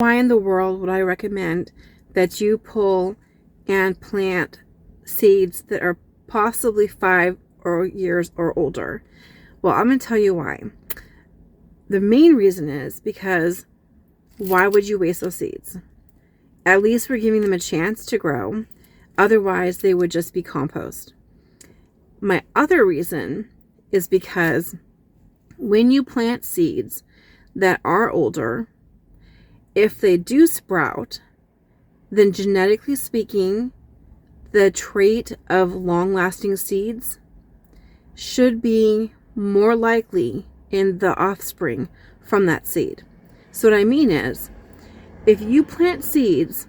Why in the world would I recommend that you pull and plant seeds that are possibly 5 years or older? Well, I'm going to tell you why. The main reason is because why would you waste those seeds? At least we're giving them a chance to grow. Otherwise, they would just be compost. My other reason is because when you plant seeds that are older, if they do sprout, then genetically speaking, the trait of long-lasting seeds should be more likely in the offspring from that seed. So what I mean is, if you plant seeds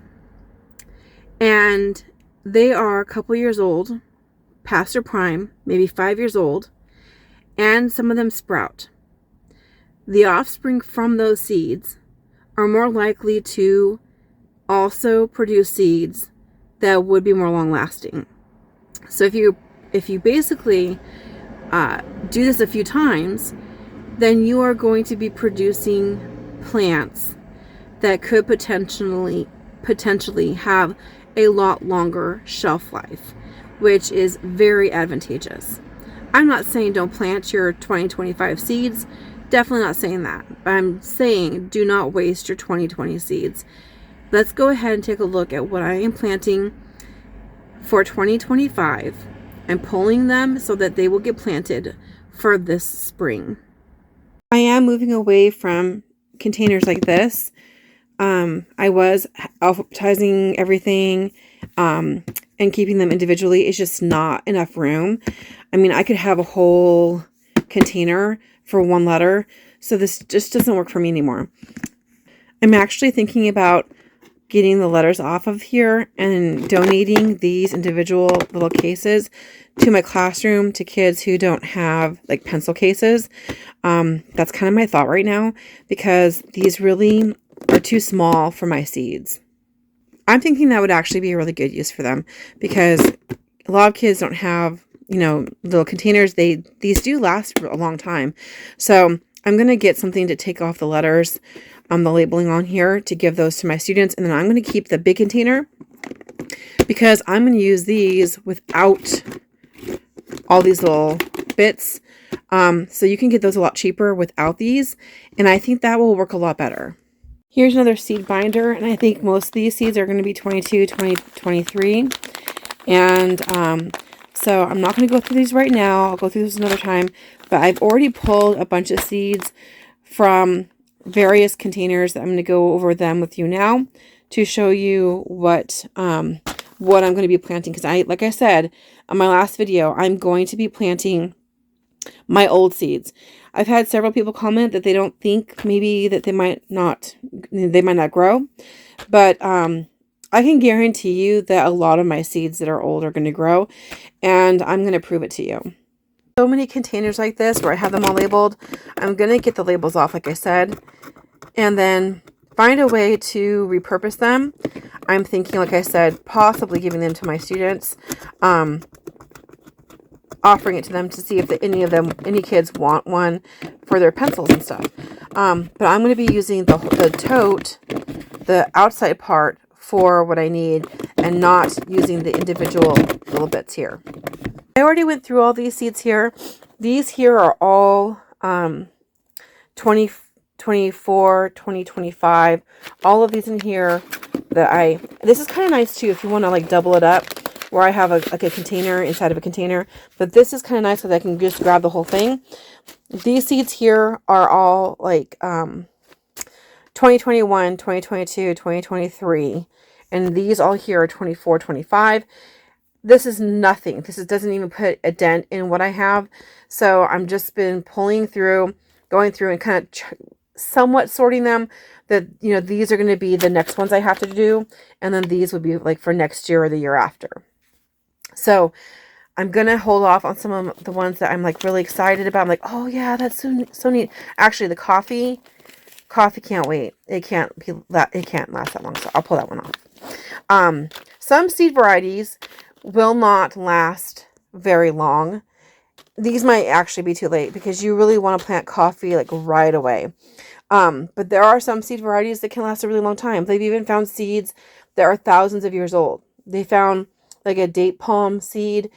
and they are a couple years old, past their prime, maybe 5 years old, and some of them sprout, the offspring from those seeds are more likely to also produce seeds that would be more long lasting. So if you basically do this a few times, then you are going to be producing plants that could potentially have a lot longer shelf life, which is very advantageous. I'm not saying don't plant your 2025 seeds. Definitely not saying that. But I'm saying do not waste your 2020 seeds. Let's go ahead and take a look at what I am planting for 2025 and pulling them so that they will get planted for this spring. I am moving away from containers like this. I was alphabetizing everything and keeping them individually. It's just not enough room. I mean, I could have a whole container for one letter, so this just doesn't work for me anymore. I'm actually thinking about getting the letters off of here and donating these individual little cases to my classroom to kids who don't have like pencil cases. That's kind of my thought right now, because these really are too small for my seeds. I'm thinking that would actually be a really good use for them, because a lot of kids don't have, little containers. These do last for a long time. So I'm going to get something to take off the letters, the labeling on here, to give those to my students. And then I'm going to keep the big container because I'm going to use these without all these little bits. So you can get those a lot cheaper without these. And I think that will work a lot better. Here's another seed binder. And I think most of these seeds are going to be 22, 20, 23. And, so I'm not going to go through these right now. I'll go through this another time. But I've already pulled a bunch of seeds from various containers. I'm going to go over them with you now to show you what I'm going to be planting. Because like I said on my last video, I'm going to be planting my old seeds. I've had several people comment that they don't think maybe that they might not grow. But I can guarantee you that a lot of my seeds that are old are going to grow, and I'm going to prove it to you. So many containers like this where I have them all labeled. I'm going to get the labels off, like I said, and then find a way to repurpose them. I'm thinking, like I said, possibly giving them to my students, offering it to them to see if any kids want one for their pencils and stuff. But I'm going to be using the tote, the outside part, for what I need, and not using the individual little bits here. I already went through all these seeds here. These here are all 2024, 2025. All of these in here this is kind of nice too if you want to like double it up, where I have a container inside of a container. But this is kind of nice so that I can just grab the whole thing. These seeds here are all like 2021, 2022, 2023. And these all here are 24, 25. This is nothing. This doesn't even put a dent in what I have. So I'm just been going through and kind of somewhat sorting them. That, these are going to be the next ones I have to do. And then these would be like for next year or the year after. So I'm going to hold off on some of the ones that I'm like really excited about. I'm like, oh yeah, that's so neat. Actually, the coffee can't wait. It can't last that long. So I'll pull that one off. Some seed varieties will not last very long. These might actually be too late because you really want to plant coffee like right away. But there are some seed varieties that can last a really long time. They've even found seeds that are thousands of years old. They found like a date palm seed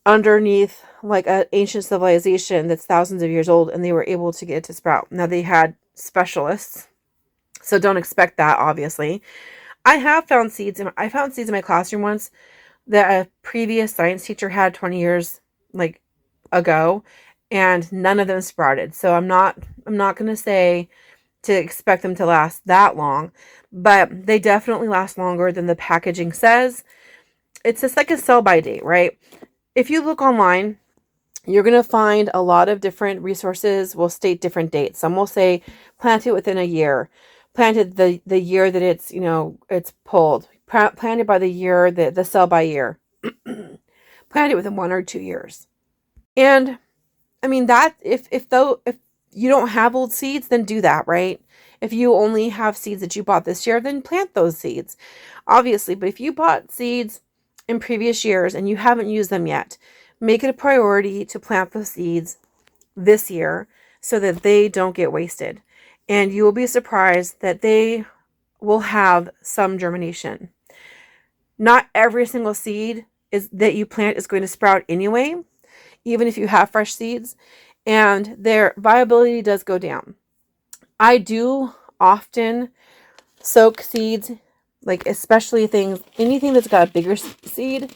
underneath like an ancient civilization that's thousands of years old, and they were able to get it to sprout. Now they had specialists, so don't expect that, obviously. I found seeds in my classroom once that a previous science teacher had 20 years like ago, and none of them sprouted. So I'm not going to say to expect them to last that long, but they definitely last longer than the packaging says. It's just like a sell by date, right? If you look online, you're going to find a lot of different resources will state different dates. Some will say plant it within a year, planted the year that it's, it's pulled, planted by the year, the sell by year, planted within 1 or 2 years. And I mean that if you don't have old seeds, then do that, right? If you only have seeds that you bought this year, then plant those seeds, obviously. But if you bought seeds in previous years and you haven't used them yet, make it a priority to plant those seeds this year so that they don't get wasted. And you will be surprised that they will have some germination. Not every single seed that you plant is going to sprout anyway, even if you have fresh seeds, and their viability does go down. I do often soak seeds, like especially anything that's got a bigger seed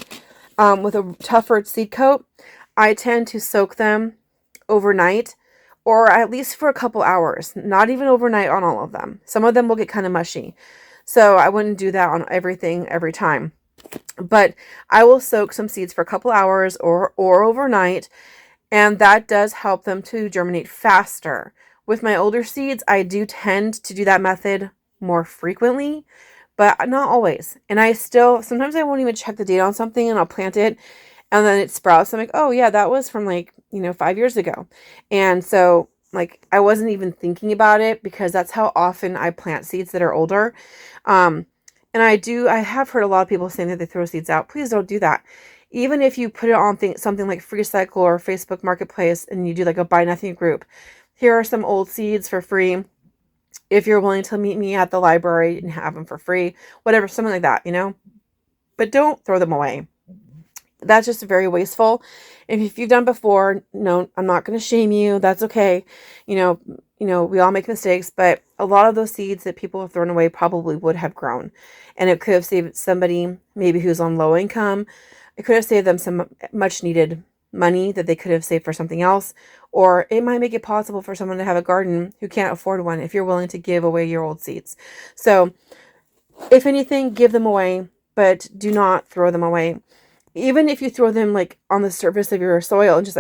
with a tougher seed coat. I tend to soak them overnight, or at least for a couple hours, not even overnight on all of them. Some of them will get kind of mushy, so I wouldn't do that on everything every time. But I will soak some seeds for a couple hours or overnight, and that does help them to germinate faster. With my older seeds, I do tend to do that method more frequently, but not always. And sometimes I won't even check the date on something, and I'll plant it and then it sprouts. I'm like, oh yeah, that was from 5 years ago. And so I wasn't even thinking about it, because that's how often I plant seeds that are older. And I have heard a lot of people saying that they throw seeds out. Please don't do that. Even if you put it on something like FreeCycle or Facebook Marketplace, and you do like a buy nothing group, here are some old seeds for free. If you're willing to meet me at the library and have them for free, whatever, something like that, but don't throw them away. That's just very wasteful. If you've done before, no, I'm not going to shame you. That's okay. We all make mistakes, but a lot of those seeds that people have thrown away probably would have grown, and it could have saved somebody maybe who's on low income. It could have saved them some much needed money that they could have saved for something else, or it might make it possible for someone to have a garden who can't afford one if you're willing to give away your old seeds. So if anything, give them away, but do not throw them away. Even if you throw them on the surface of your soil and just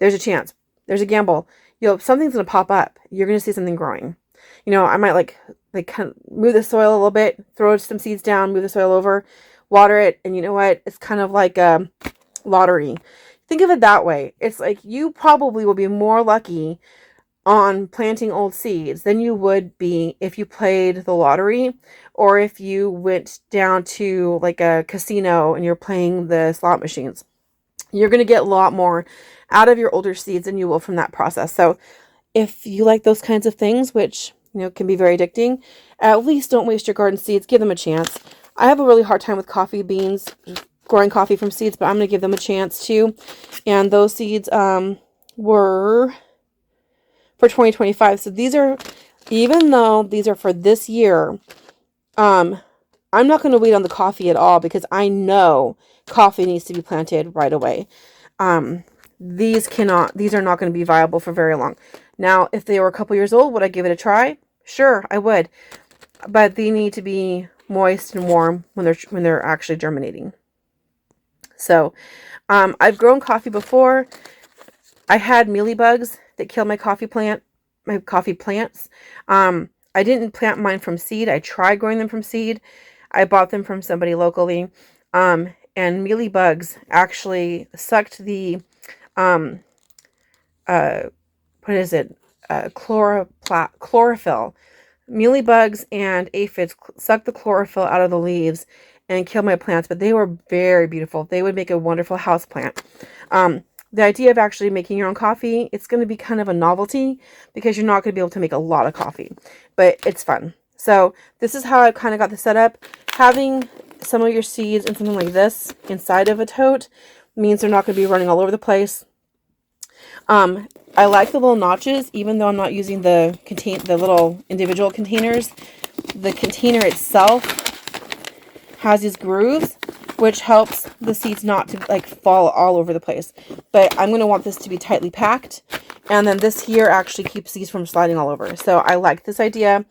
there's a chance, there's a gamble, something's going to pop up. You're going to see something growing. I might kind of move the soil a little bit, throw some seeds down, move the soil over, water it. And you know what? It's kind of like a lottery. Think of it that way. It's like you probably will be more lucky on planting old seeds than you would be if you played the lottery, or if you went down to a casino and you're playing the slot machines. You're going to get a lot more out of your older seeds than you will from that process. So if you like those kinds of things, which can be very addicting, at least don't waste your garden seeds. Give them a chance. I have a really hard time with coffee beans, growing coffee from seeds, but I'm going to give them a chance too. And those seeds were for 2025. So even though these are for this year, I'm not going to wait on the coffee at all, because I know coffee needs to be planted right away. These are not going to be viable for very long. Now, if they were a couple years old, would I give it a try? Sure, I would. But they need to be moist and warm when they're actually germinating. So, I've grown coffee before. I had mealybugs that killed my coffee plants. I didn't plant mine from seed. I tried growing them from seed. I bought them from somebody locally. And mealybugs actually sucked the, chlorophyll. Mealybugs and aphids suck the chlorophyll out of the leaves and kill my plants, but they were very beautiful. They would make a wonderful house plant. the idea of actually making your own coffee, it's going to be kind of a novelty because you're not going to be able to make a lot of coffee, but it's fun. So this is how I kind of got this set up. Having some of your seeds in something like this inside of a tote means they're not going to be running all over the place. I like the little notches, even though I'm not using the little individual containers. The container itself has these grooves, which helps the seeds not to like fall all over the place. But I'm going to want this to be tightly packed. And then this here actually keeps these from sliding all over. So I like this idea.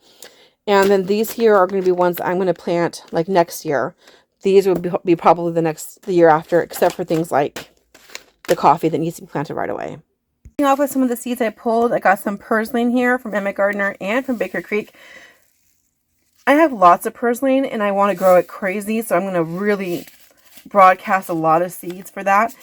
And then these here are going to be ones that I'm going to plant like next year. These would be probably the year after, except for things like the coffee that needs to be planted right away. Off with some of the seeds I pulled. I got some Purslane here from Emma Gardner and from Baker Creek. I have lots of Purslane and I want to grow it crazy, so I'm going to really broadcast a lot of seeds for that.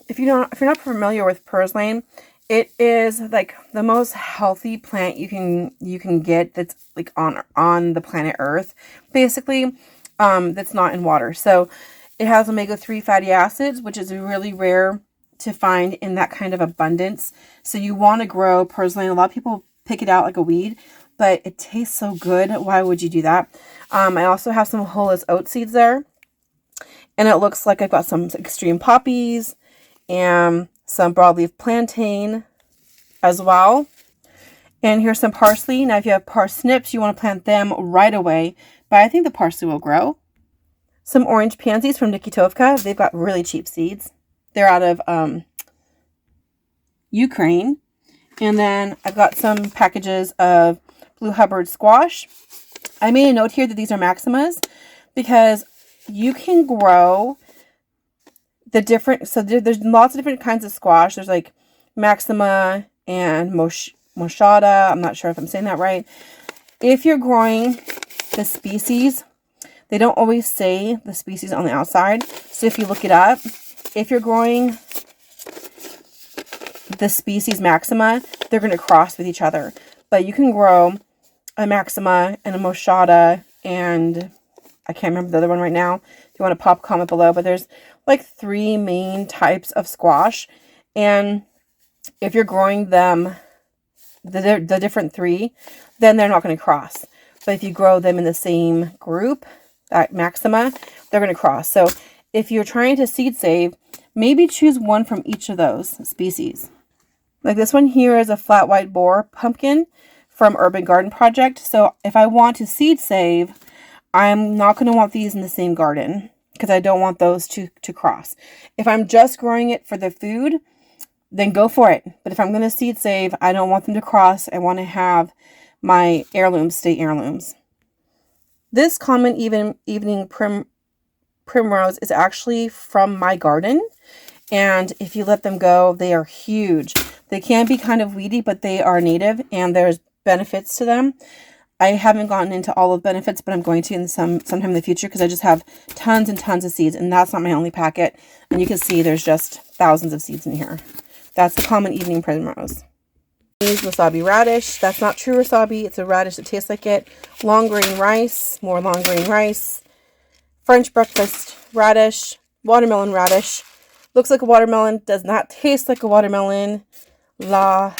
If you're not familiar with Purslane, it is like the most healthy plant you can get that's like on the planet Earth, basically. That's not in water. So it has omega-3 fatty acids, which is really rare to find in that kind of abundance. So you want to grow Purslane. A lot of people pick it out like a weed, but it tastes so good. Why would you do that? I also have some Hollis oat seeds there, and it looks like I've got some extreme poppies and some broadleaf plantain as well. And here's some parsley. Now if you have parsnips, you want to plant them right away, but I think the parsley will grow. Some orange pansies from Nikitovka. They've got really cheap seeds. They're out of Ukraine. And then I've got some packages of Blue Hubbard squash. I made a note here that these are maximas because you can grow the different, so there's lots of different kinds of squash. There's like maxima and moshada. I'm not sure if I'm saying that right. If you're growing the species, they don't always say the species on the outside. So if you look it up, if you're growing the species maxima, they're going to cross with each other. But you can grow a maxima and a moshada, and I can't remember the other one right now. If you want to pop comment below, but there's like 3 main types of squash. And if you're growing them, the different 3, then they're not going to cross. But if you grow them in the same group, that maxima, they're going to cross. So if you're trying to seed save, maybe choose one from each of those species. Like this one here is a flat white boar pumpkin from Urban Garden Project. So if I want to seed save, I'm not going to want these in the same garden because I don't want those to cross. If I'm just growing it for the food, then go for it. But if I'm going to seed save, I don't want them to cross. I want to have my heirlooms stay heirlooms. This common evening primrose is actually from my garden. And if you let them go, they are huge. They can be kind of weedy, but they are native and there's benefits to them. I haven't gotten into all of the benefits, but I'm going to in sometime in the future because I just have tons and tons of seeds, and that's not my only packet. And you can see there's just thousands of seeds in here. That's the common evening primrose. Wasabi radish. That's not true wasabi. It's a radish that tastes like it. Long grain rice. More long grain rice. French breakfast radish. Watermelon radish. Looks like a watermelon. Does not taste like a watermelon. LOL.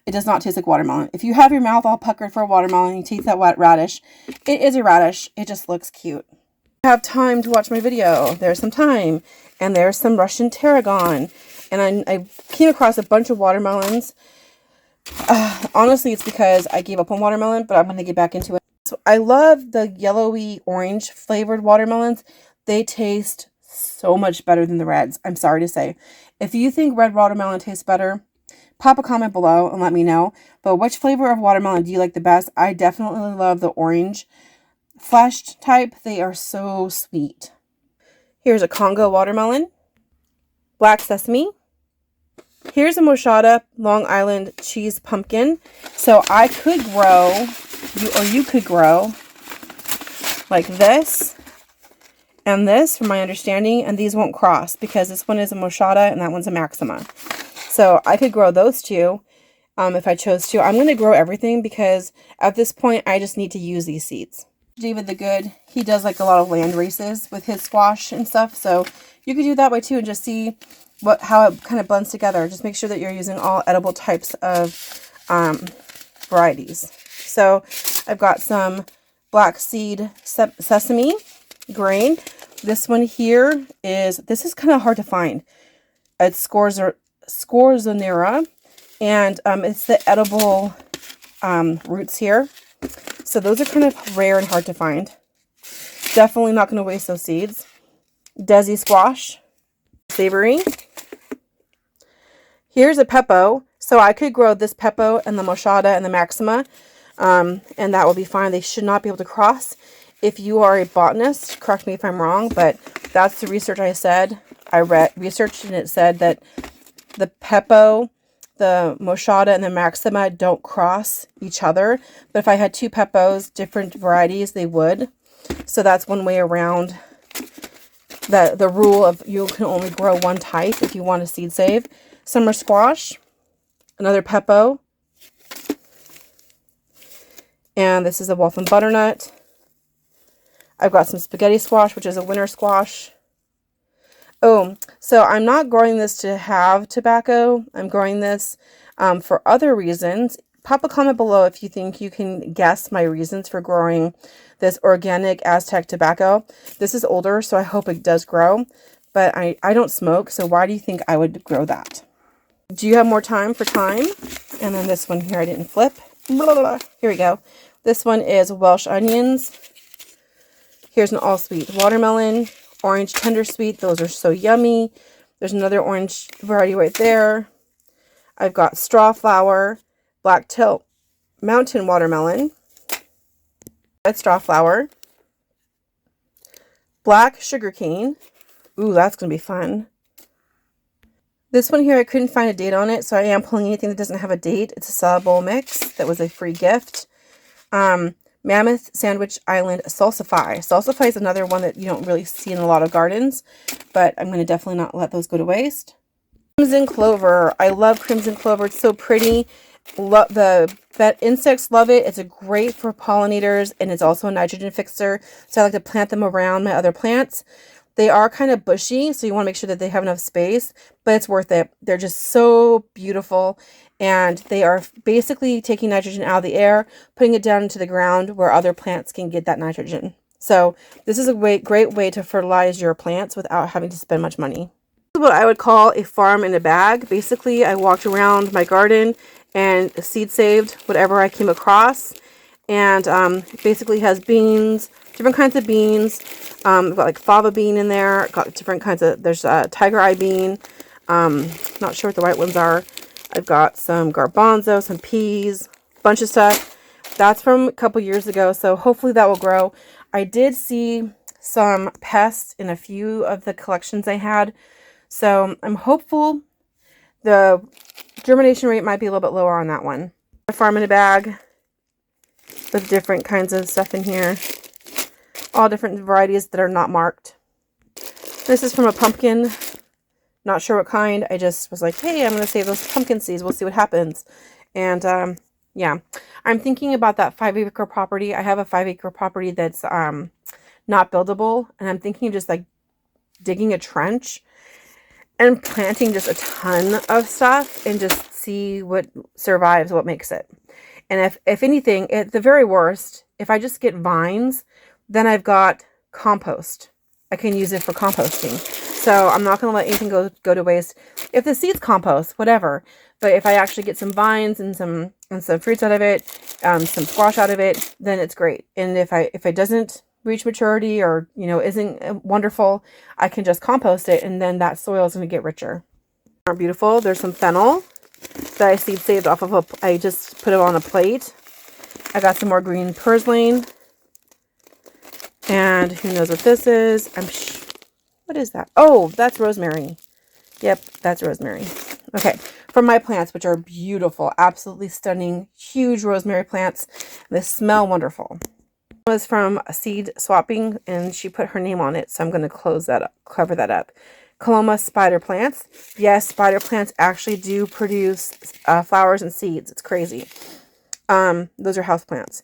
It does not taste like watermelon. If you have your mouth all puckered for a watermelon and you taste that wet radish, it is a radish. It just looks cute. I have time to watch my video. There's some time. And there's some Russian tarragon. And I came across a bunch of watermelons. Honestly, it's because I gave up on watermelon, but I'm going to get back into it. So I love the yellowy orange flavored watermelons. They taste so much better than the reds. I'm sorry to say. If you think red watermelon tastes better, pop a comment below and let me know. But which flavor of watermelon do you like the best? I definitely love the orange fleshed type. They are so sweet. Here's a Congo watermelon, black sesame. Here's a Moshada Long Island cheese pumpkin. So I could grow, you could grow like this and this, from my understanding, and these won't cross because this one is a Moshada and that one's a Maxima. So I could grow those two if I chose to. I'm going to grow everything because at this point I just need to use these seeds. David the Good, he does like a lot of land races with his squash and stuff. So you could do it that way too and just see how it kind of blends together. Just make sure that you're using all edible types of varieties. So I've got some black seed sesame grain. This one here this is kind of hard to find. It's Scorzonera, and it's the edible roots here. So those are kind of rare and hard to find. Definitely not going to waste those seeds. Desi squash, savory. Here's a pepo. So I could grow this pepo and the moschata and the maxima, and that will be fine. They should not be able to cross. If you are a botanist, correct me if I'm wrong, but that's the research I researched, and it said that the pepo, the moschata, and the maxima don't cross each other. But if I had two pepos, different varieties, they would. So that's one way around the rule of you can only grow one type if you want to seed save. Summer squash, another pepo, and this is a Wolf and Butternut. I've got some spaghetti squash, which is a winter squash. Oh, so I'm not growing this to have tobacco. I'm growing this for other reasons. Pop a comment below if you think you can guess my reasons for growing this organic Aztec tobacco. This is older, so I hope it does grow. But I don't smoke, so why do you think I would grow that? Do you have more time for thyme? And then this one here I didn't flip. Blah, blah, blah. Here we go. This one is Welsh onions. Here's an all-sweet watermelon. Orange tender sweet. Those are so yummy. There's another orange variety right there. I've got straw flower, black tilt mountain watermelon, red straw flower, black sugar cane. Ooh, that's going to be fun. This one here, I couldn't find a date on it, so I am pulling anything that doesn't have a date. It's a salad bowl mix. That was a free gift. Mammoth Sandwich Island Salsify. Salsify is another one that you don't really see in a lot of gardens, but I'm going to definitely not let those go to waste. Crimson Clover. I love Crimson Clover. It's so pretty. The insects love it. It's great for pollinators, and it's also a nitrogen fixer, so I like to plant them around my other plants. They are kind of bushy, so you want to make sure that they have enough space, but it's worth it. They're just so beautiful, and they are basically taking nitrogen out of the air, putting it down into the ground where other plants can get that nitrogen. So this is a great way to fertilize your plants without having to spend much money. This is what I would call a farm in a bag. Basically, I walked around my garden and seed saved whatever I came across, and basically has beans, different kinds of beans. I've got like fava bean in there. Got different kinds of, there's a tiger eye bean. Not sure what the right ones are. I've got some garbanzo, some peas, bunch of stuff. That's from a couple years ago, so hopefully that will grow. I did see some pests in a few of the collections I had, so I'm hopeful. The germination rate might be a little bit lower on that one. A farm in a bag with different kinds of stuff in here. All different varieties that are not marked. This is from a pumpkin. Not sure what kind. I just was like, hey, I'm going to save those pumpkin seeds. We'll see what happens. And yeah, I'm thinking about that 5-acre property. I have a 5-acre property that's not buildable. And I'm thinking of just like digging a trench and planting just a ton of stuff and just see what survives, what makes it. And if anything, at the very worst, if I just get vines, then I've got compost. I can use it for composting. So I'm not going to let anything go to waste. If the seeds compost, whatever. But if I actually get some vines and some fruits out of it, some squash out of it, then it's great. And if it doesn't reach maturity or, isn't wonderful, I can just compost it, and then that soil is going to get richer. Aren't beautiful? There's some fennel that I seed saved off of I just put it on a plate. I got some more green purslane. And who knows what this is? What is that? Oh, that's rosemary. Yep, that's rosemary. Okay, from my plants, which are beautiful, absolutely stunning, huge rosemary plants. They smell wonderful. It was from a seed swapping, and she put her name on it, so I'm going to cover that up. Coloma spider plants. Yes, spider plants actually do produce flowers and seeds. It's crazy. Those are house plants.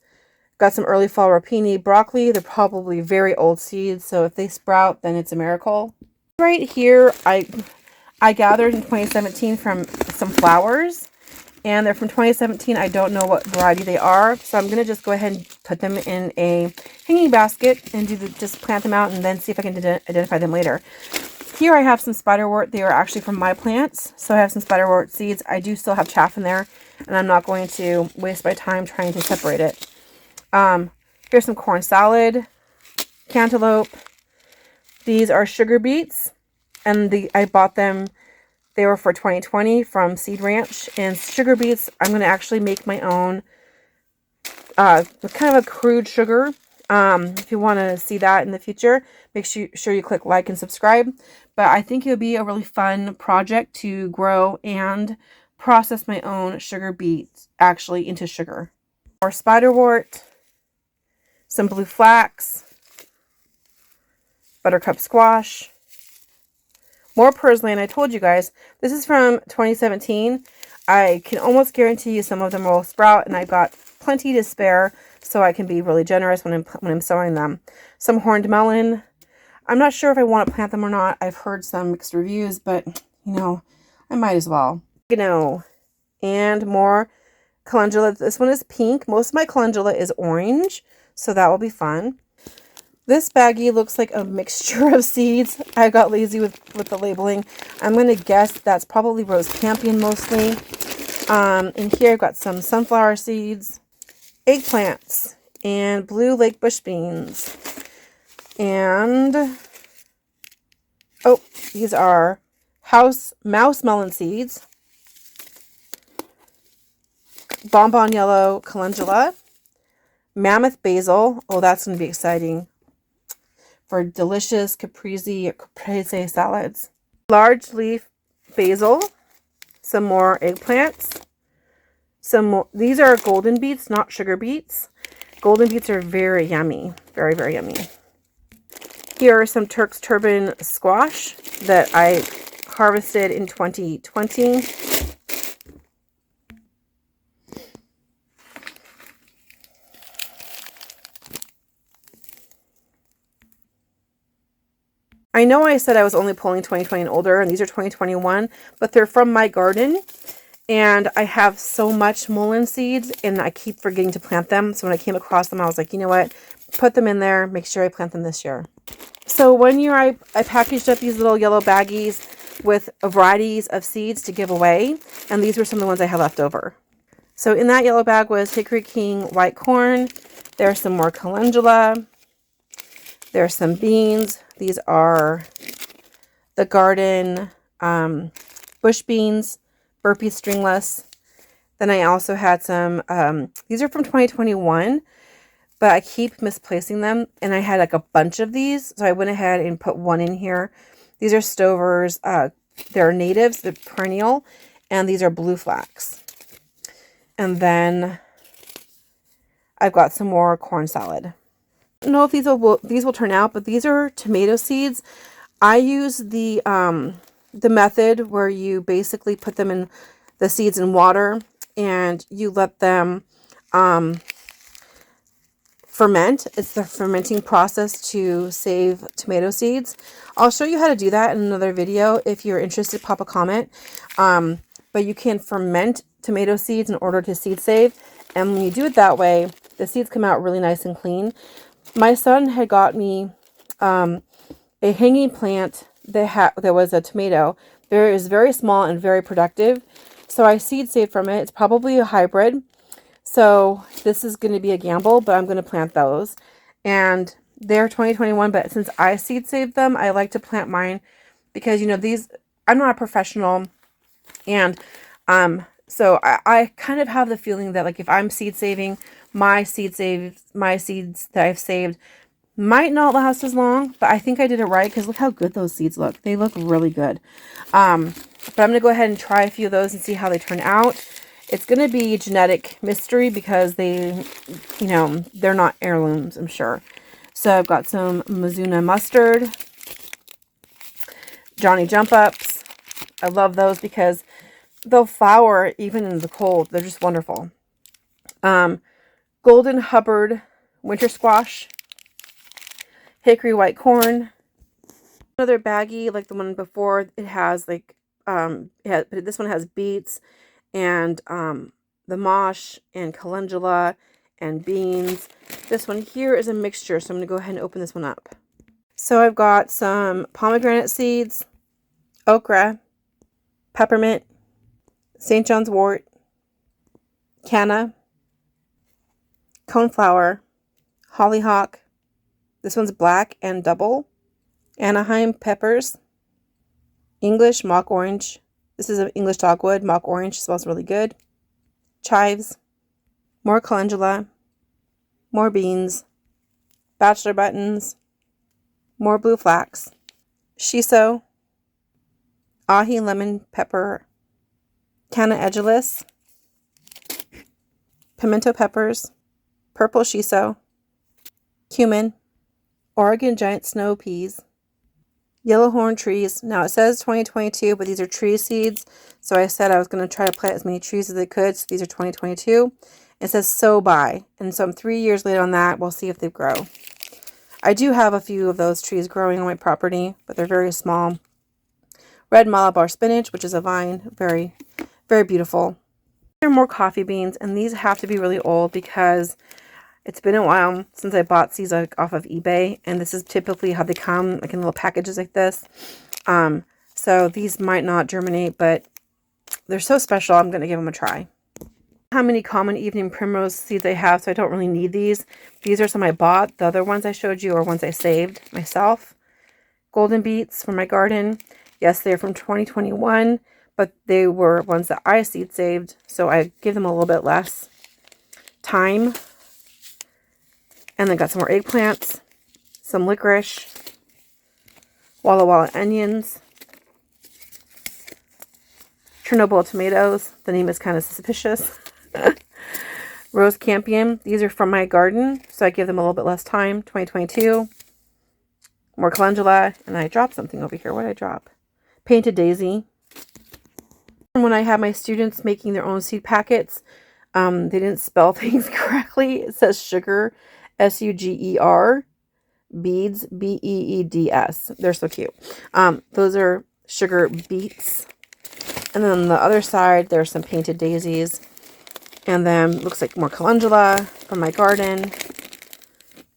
Got some early fall rapini broccoli. They're probably very old seeds, so if they sprout, then it's a miracle. Right here, I gathered in 2017 from some flowers, and they're from 2017. I don't know what variety they are, so I'm going to just go ahead and put them in a hanging basket and just plant them out and then see if I can identify them later. Here I have some spiderwort. They are actually from my plants, so I have some spiderwort seeds. I do still have chaff in there, and I'm not going to waste my time trying to separate it. Here's some corn salad, cantaloupe. These are sugar beets, and I bought them. They were for 2020 from Seed Ranch. And sugar beets, I'm going to actually make my own, kind of a crude sugar. If you want to see that in the future, make sure you click like and subscribe. But I think it would be a really fun project to grow and process my own sugar beets actually into sugar. More spiderwort, some blue flax, buttercup squash, more purslane. I told you guys, this is from 2017. I can almost guarantee you some of them will sprout, and I've got plenty to spare, so I can be really generous when I'm sowing them. Some horned melon. I'm not sure if I want to plant them or not. I've heard some mixed reviews, but, you know, I might as well. And more calendula. This one is pink. Most of my calendula is orange, so that will be fun. This baggie looks like a mixture of seeds. I got lazy with the labeling. I'm going to guess that's probably Rose Campion mostly. In here I've got some sunflower seeds, eggplants, and blue lake bush beans. And, oh, these are mouse melon seeds, bonbon yellow calendula, mammoth basil. Oh, that's going to be exciting for delicious caprese salads. Large leaf basil, some more eggplants, some more. These are golden beets, not sugar beets. Golden beets are very yummy, very, very yummy. Here are some Turk's turban squash that I harvested in 2020. I know I said I was only pulling 2020 and older, and these are 2021, but they're from my garden, and I have so much mullein seeds, and I keep forgetting to plant them. So when I came across them, I was like, you know what? Put them in there. Make sure I plant them this year. So one year I packaged up these little yellow baggies with varieties of seeds to give away, and these were some of the ones I had left over. So in that yellow bag was Hickory King white corn. There's some more calendula. There's some beans. These are the garden bush beans, burpee stringless. Then I also had some, these are from 2021, but I keep misplacing them. And I had like a bunch of these, so I went ahead and put one in here. These are Stovers. They're natives, they're perennial, and these are blue flax. And then I've got some more corn salad. I don't know if these will turn out, but these are tomato seeds. I use the method where you basically put them in the seeds in water and you let them ferment. It's the fermenting process to save tomato seeds. I'll show you how to do that in another video. If you're interested, pop a comment. But you can ferment tomato seeds in order to seed save. And when you do it that way, the seeds come out really nice and clean. My son had got me a hanging plant that was a tomato. It was very small and very productive. So I seed saved from it. It's probably a hybrid. So this is going to be a gamble, but I'm going to plant those. And they're 2021, but since I seed saved them, I like to plant mine because, you know, I'm not a professional. And so I kind of have the feeling that, like, if I'm seed saving, my seeds that I've saved might not last as long, but I think I did it right because look how good those seeds look. They look really good. But I'm going to go ahead and try a few of those and see how they turn out. It's going to be genetic mystery because they, you know, they're not heirlooms, I'm sure. So I've got some Mizuna mustard, Johnny Jump Ups. I love those because they'll flower even in the cold. They're just wonderful. Golden Hubbard winter squash, hickory white corn. Another baggie like the one before. It has like but this one has beets and the mosh and calendula and beans. This one here is a mixture, so I'm going to go ahead and open this one up. So I've got some pomegranate seeds, okra, peppermint, St. John's wort, canna, coneflower, hollyhock. This one's black and double. Anaheim peppers, English mock orange. This is an English dogwood mock orange. Smells really good. Chives, more calendula, more beans, bachelor buttons, more blue flax, shiso, ahi lemon pepper, Canna Edulis, pimento peppers, purple shiso, cumin, Oregon giant snow peas, Yellowhorn trees. Now it says 2022, but these are tree seeds. So I said I was going to try to plant as many trees as I could. So these are 2022. It says sow by. And so I'm 3 years late on that. We'll see if they grow. I do have a few of those trees growing on my property, but they're very small. Red Malabar spinach, which is a vine. Very, very beautiful. There are more coffee beans, and these have to be really old because it's been a while since I bought seeds off of eBay, and this is typically how they come, like in little packages like this. So these might not germinate, but they're so special, I'm going to give them a try. How many common evening primrose seeds I have, so I don't really need these. These are some I bought. The other ones I showed you are ones I saved myself. Golden beets from my garden. Yes, they're from 2021, but they were ones that I seed saved, so I give them a little bit less time. And then got some more eggplants, some licorice, Walla Walla onions, Chernobyl tomatoes. The name is kind of suspicious. Rose Campion. These are from my garden, so I give them a little bit less time. 2022. More calendula. And I dropped something over here. What did I drop? Painted daisy. When I have my students making their own seed packets, they didn't spell things correctly. It says sugar, S-U-G-E-R, beads, B-E-E-D-S. They're so cute. Those are sugar beets. And then on the other side, there's some painted daisies. And then looks like more calendula from my garden.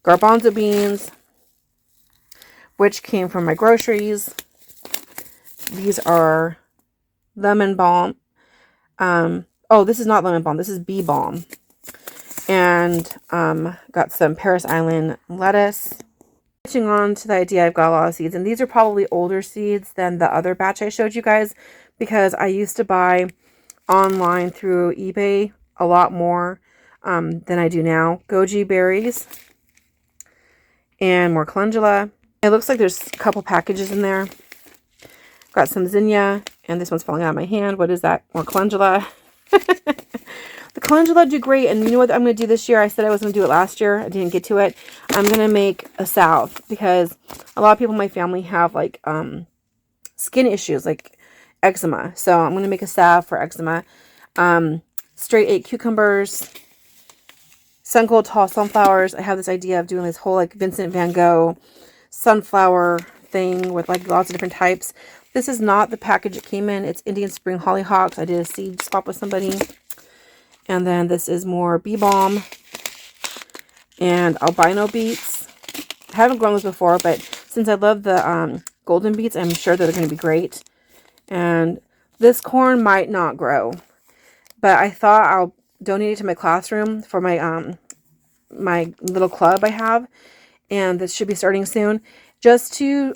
Garbanzo beans, which came from my groceries. These are lemon balm. Oh, this is not lemon balm. This is bee balm. And got some Paris Island lettuce. Switching on to the idea, I've got a lot of seeds. And these are probably older seeds than the other batch I showed you guys, because I used to buy online through eBay a lot more than I do now. Goji berries and more calendula. It looks like there's a couple packages in there. Got some zinnia, and this one's falling out of my hand. What is that? More calendula. The calendula do great, and you know what I'm going to do this year? I said I was going to do it last year. I didn't get to it. I'm going to make a salve, because a lot of people in my family have like skin issues, like eczema. So I'm going to make a salve for eczema. Straight 8 cucumbers, sun-gold tall sunflowers. I have this idea of doing this whole like Vincent van Gogh sunflower thing with like lots of different types. This is not the package it came in. It's Indian Spring Hollyhocks. I did a seed swap with somebody. And then this is more bee balm and albino beets. I haven't grown those before, but since I love the golden beets, I'm sure that they're going to be great. And this corn might not grow, but I thought I'll donate it to my classroom for my my little club I have, and this should be starting soon, just to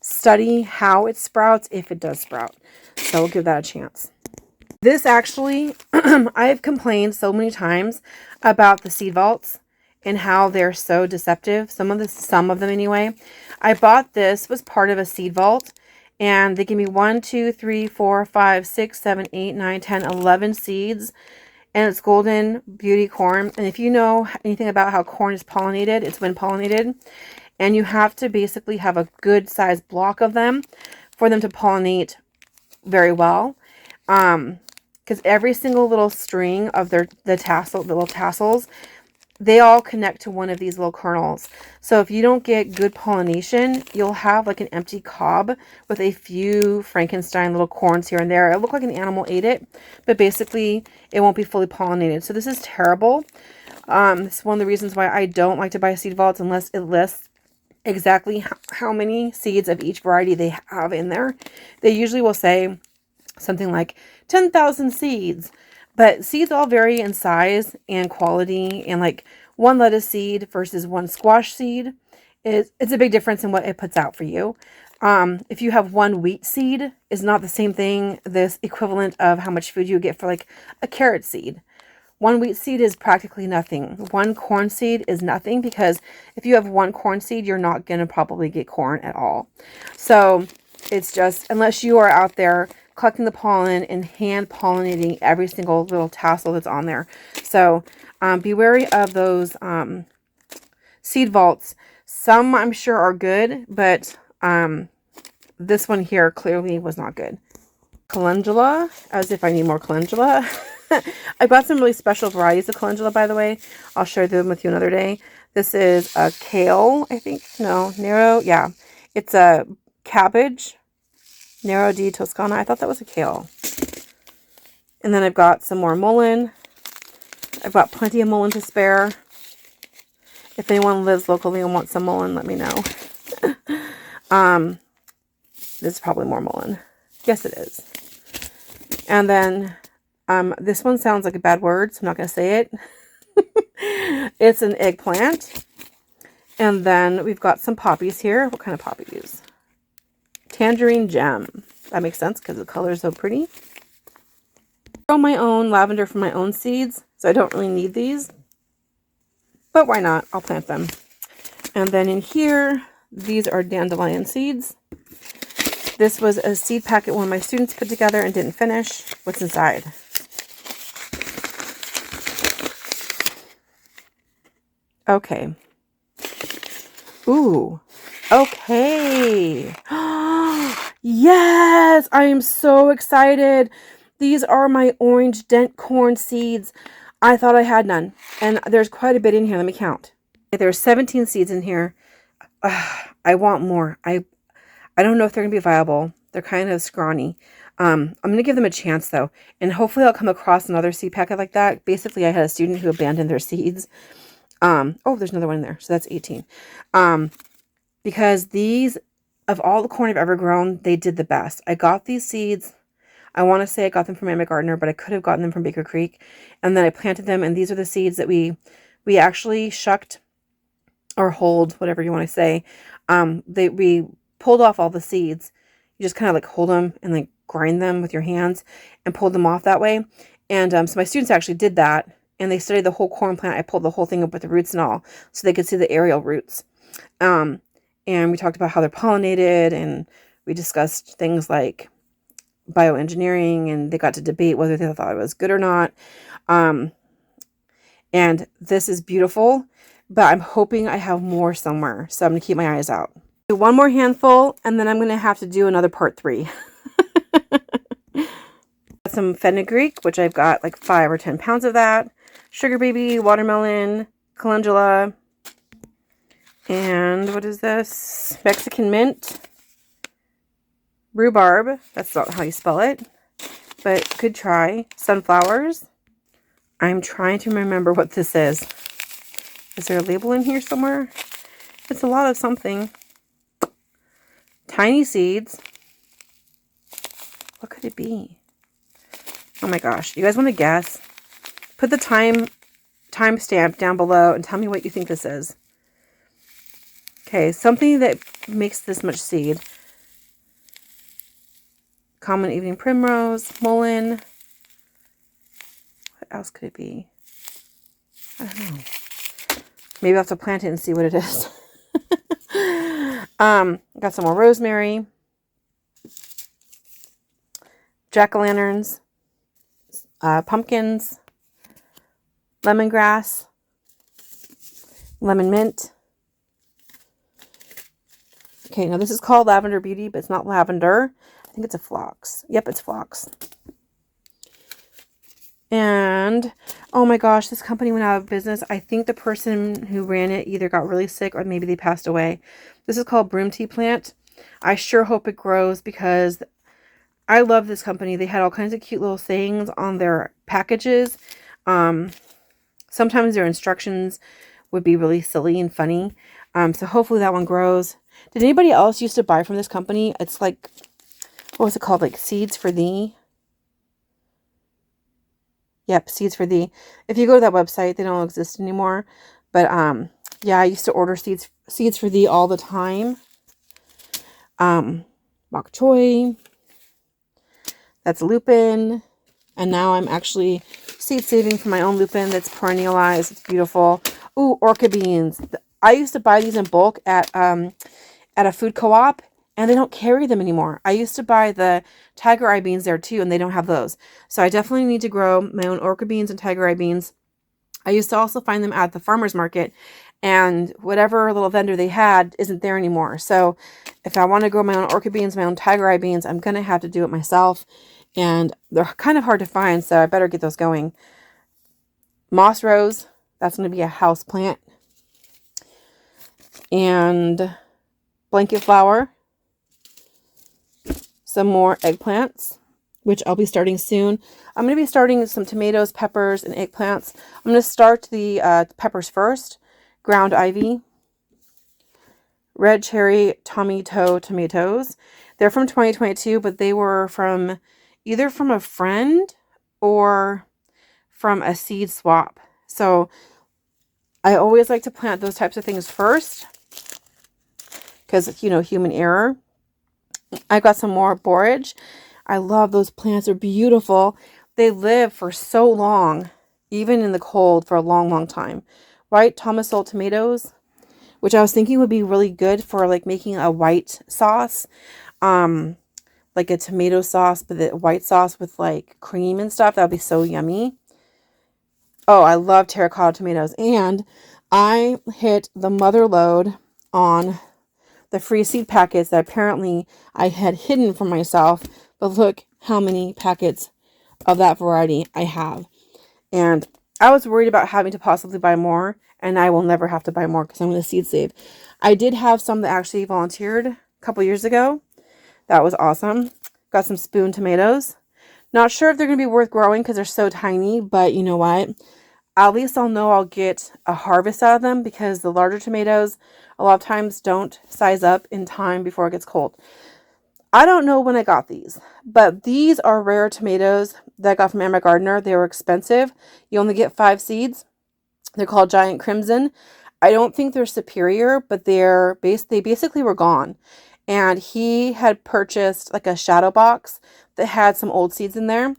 study how it sprouts, if it does sprout. So we'll give that a chance. This actually, I've complained so many times about the seed vaults and how they're so deceptive. Some of them anyway. I bought this, was part of a seed vault, and they give me 1, 2, 3, 4, 5, 6, 7, 8, 9, 10, 11 seeds. And it's golden beauty corn. And if you know anything about how corn is pollinated, it's wind pollinated. And you have to basically have a good sized block of them for them to pollinate very well. because every single little string of the little tassels, they all connect to one of these little kernels. So if you don't get good pollination, you'll have like an empty cob with a few Frankenstein little corns here and there. It looked like an animal ate it, but basically it won't be fully pollinated. So this is terrible. It's one of the reasons why I don't like to buy seed vaults unless it lists exactly how many seeds of each variety they have in there. They usually will say something like 10,000 seeds. But seeds all vary in size and quality, and like one lettuce seed versus one squash seed it's a big difference in what it puts out for you. If you have one wheat seed, is not the same thing, this equivalent of how much food you get for like a carrot seed. One wheat seed is practically nothing. One corn seed is nothing, because if you have one corn seed, you're not going to probably get corn at all. So it's just, unless you are out there collecting the pollen and hand pollinating every single little tassel that's on there. So be wary of those seed vaults. Some I'm sure are good, but this one here clearly was not good. Calendula, as if I need more calendula. I bought some really special varieties of calendula, by the way. I'll share them with you another day. This is a kale, I think. No, Nero. Yeah. It's a cabbage. Nero di Toscana. I thought that was a kale. And then I've got some more mullein. I've got plenty of mullein to spare. If anyone lives locally and wants some mullein, let me know. This is probably more mullein. Yes, it is. And then this one sounds like a bad word, so I'm not going to say it. It's an eggplant. And then we've got some poppies here. What kind of poppies? Tangerine gem. That makes sense because the color is so pretty. I grow my own lavender from my own seeds, so I don't really need these. But why not? I'll plant them. And then in here, these are dandelion seeds. This was a seed packet one of my students put together and didn't finish. What's inside? Okay. Ooh. Okay. Yes! I am so excited. These are my orange dent corn seeds. I thought I had none. And there's quite a bit in here. Let me count. There's 17 seeds in here. I want more. I don't know if they're going to be viable. They're kind of scrawny. I'm going to give them a chance, though. And hopefully I'll come across another seed packet like that. Basically, I had a student who abandoned their seeds. Oh, there's another one in there. So that's 18. Because these, of all the corn I've ever grown, they did the best. I got these seeds. I want to say I got them from Emma Gardner, but I could have gotten them from Baker Creek. And then I planted them, and these are the seeds that we actually shucked or hold, whatever you want to say. We pulled off all the seeds. You just kind of like hold them and like grind them with your hands and pulled them off that way. And so my students actually did that, and they studied the whole corn plant. I pulled the whole thing up with the roots and all, so they could see the aerial roots. And we talked about how they're pollinated, and we discussed things like bioengineering, and they got to debate whether they thought it was good or not. And this is beautiful, but I'm hoping I have more somewhere, so I'm going to keep my eyes out. Do one more handful, and then I'm going to have to do another part 3. Some fenugreek, which I've got like 5 or 10 pounds of that. Sugar baby, watermelon, calendula, and what is this? Mexican mint. Rhubarb. That's not how you spell it, but good try. Sunflowers. I'm trying to remember what this is. Is there a label in here somewhere? It's a lot of something. Tiny seeds. What could it be? Oh my gosh. You guys want to guess? Put the timestamp down below and tell me what you think this is. Okay, something that makes this much seed. Common evening primrose, mullein. What else could it be? I don't know. Maybe I'll have to plant it and see what it is. Got some more rosemary. Jack-o'-lanterns. Pumpkins. Lemongrass. Lemon mint. Okay, now this is called Lavender Beauty, but it's not lavender. I think it's a phlox. Yep, it's phlox. And oh my gosh, this company went out of business. I think the person who ran it either got really sick or maybe they passed away. This is called Broom Tea Plant. I sure hope it grows because I love this company. They had all kinds of cute little sayings on their packages. Sometimes their instructions would be really silly and funny. So hopefully that one grows. Did anybody else used to buy from this company? It's like, what was it called? Like Seeds for Thee. Yep, Seeds for Thee. If you go to that website, they don't exist anymore. But yeah, I used to order seeds for Thee all the time. Bok choy. That's lupin. And now I'm actually seed saving for my own lupin that's perennialized. It's beautiful. Ooh, Orca beans. I used to buy these in bulk at a food co-op, and they don't carry them anymore. I used to buy the tiger eye beans there too, and they don't have those. So I definitely need to grow my own Orca beans and tiger eye beans. I used to also find them at the farmer's market, and whatever little vendor they had isn't there anymore. So if I want to grow my own Orca beans, my own tiger eye beans, I'm going to have to do it myself. And they're kind of hard to find, so I better get those going. Moss rose, that's going to be a house plant. And blanket flower. Some more eggplants, which I'll be starting soon. I'm going to be starting some tomatoes, peppers, and eggplants. I'm going to start the peppers first. Ground ivy. Red cherry tomato tomatoes. They're from 2022, but they were from either from a friend or from a seed swap. So I always like to plant those types of things first because, you know, human error. I got some more borage. I love those plants. They're beautiful. They live for so long, even in the cold, for a long, long time. White Tomaso tomatoes, which I was thinking would be really good for like making a white sauce. Like a tomato sauce, but the white sauce with like cream and stuff. That would be so yummy. Oh, I love terracotta tomatoes. And I hit the mother lode on the free seed packets that apparently I had hidden from myself. But look how many packets of that variety I have. And I was worried about having to possibly buy more. And I will never have to buy more because I'm going to seed save. I did have some that actually volunteered a couple years ago. That was awesome. Got some spoon tomatoes. Not sure if they're going to be worth growing because they're so tiny. But you know what? At least I'll know I'll get a harvest out of them because the larger tomatoes a lot of times don't size up in time before it gets cold. I don't know when I got these, but these are rare tomatoes that I got from Emma Gardner. They were expensive. You only get 5 seeds. They're called Giant Crimson. I don't think they're superior, but they basically were gone. And he had purchased like a shadow box that had some old seeds in there.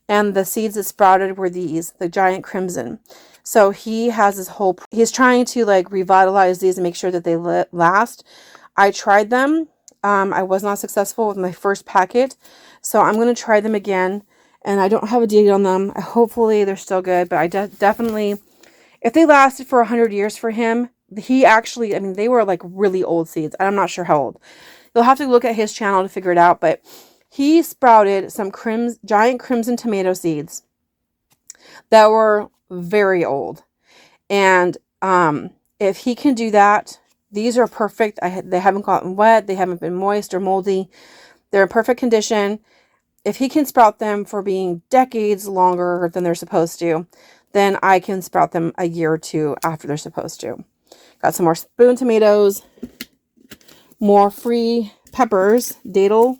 And the seeds that sprouted were these, the Giant Crimson. So he has he's trying to like revitalize these and make sure that they last. I tried them. I was not successful with my first packet. So I'm going to try them again. And I don't have a date on them. Hopefully they're still good. But I definitely, if they lasted for 100 years for him, he actually, I mean, they were like really old seeds. I'm not sure how old. You'll have to look at his channel to figure it out. But he sprouted some giant crimson tomato seeds that were very old. And if he can do that, these are perfect. They haven't gotten wet. They haven't been moist or moldy. They're in perfect condition. If he can sprout them for being decades longer than they're supposed to, then I can sprout them a year or two after they're supposed to. Got some more spoon tomatoes, more free peppers, datil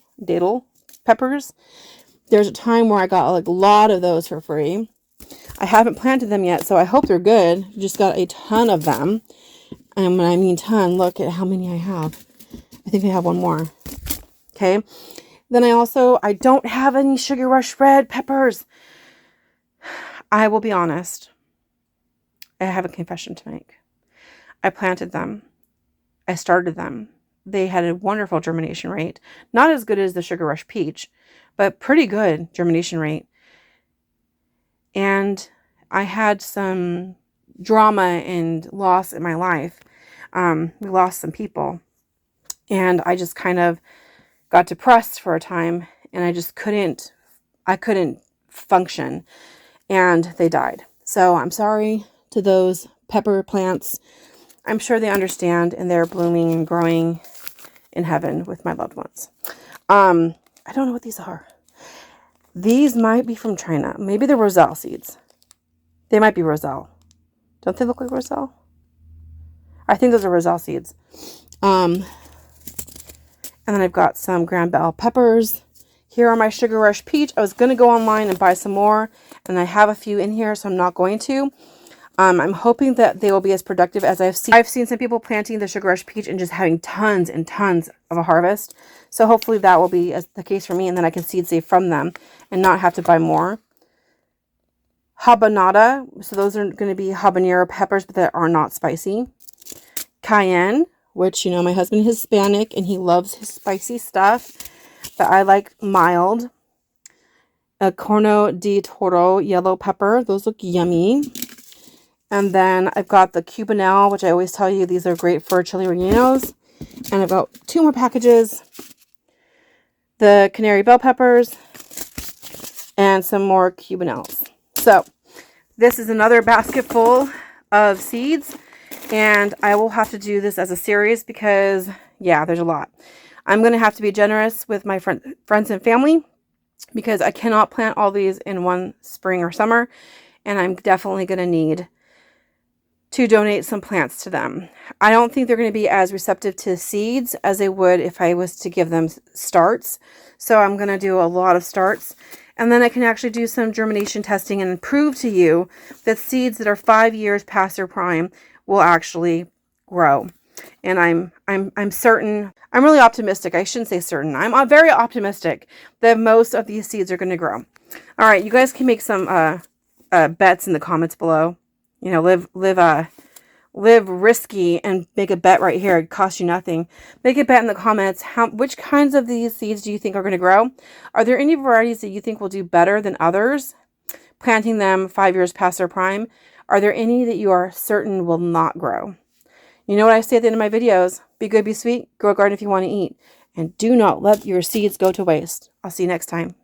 peppers. There's a time where I got like a lot of those for free. I haven't planted them yet, so I hope they're good. Just got a ton of them. And when I mean ton, look at how many I have. I think I have one more. Okay. Then I don't have any Sugar Rush red peppers. I will be honest. I have a confession to make. I planted them. I started them. They had a wonderful germination rate. Not as good as the Sugar Rush peach, but pretty good germination rate. And I had some drama and loss in my life. We lost some people. And I just kind of got depressed for a time. And I couldn't function. and they died. So I'm sorry to those pepper plants. I'm sure they understand, and they're blooming and growing in heaven with my loved ones. I don't know what these are. These might be from China. Maybe they're roselle seeds. They might be roselle. Don't they look like roselle? I think those are roselle seeds. And then I've got some grand bell peppers. Here are my Sugar Rush peach. I was going to go online and buy some more, and I have a few in here, so I'm not going to. I'm hoping that they will be as productive as I've seen. I've seen some people planting the Sugar Rush peach and just having tons and tons of a harvest. So hopefully that will be the case for me, and then I can seed save from them and not have to buy more. Habanada. So those are going to be habanero peppers, but that are not spicy. Cayenne, which, you know, my husband is Hispanic and he loves his spicy stuff, but I like mild. A Corno de Toro yellow pepper. Those look yummy. And then I've got the Cubanelle, which I always tell you these are great for chili rellenos. And I've got 2 more packages. The Canary bell peppers and some more Cubanelles. So this is another basket full of seeds, and I will have to do this as a series because, yeah, there's a lot. I'm going to have to be generous with my friends and family because I cannot plant all these in one spring or summer, and I'm definitely going to need to donate some plants to them. I don't think they're going to be as receptive to seeds as they would if I was to give them starts. So I'm going to do a lot of starts, and then I can actually do some germination testing and prove to you that seeds that are 5 years past their prime will actually grow. And I'm certain, I'm really optimistic. I shouldn't say certain. I'm very optimistic that most of these seeds are going to grow. All right, you guys can make some bets in the comments below. You know, live risky and make a bet right here. It costs you nothing. Make a bet in the comments. Which kinds of these seeds do you think are going to grow? Are there any varieties that you think will do better than others? Planting them 5 years past their prime. Are there any that you are certain will not grow? You know what I say at the end of my videos? Be good, be sweet, grow a garden if you want to eat. And do not let your seeds go to waste. I'll see you next time.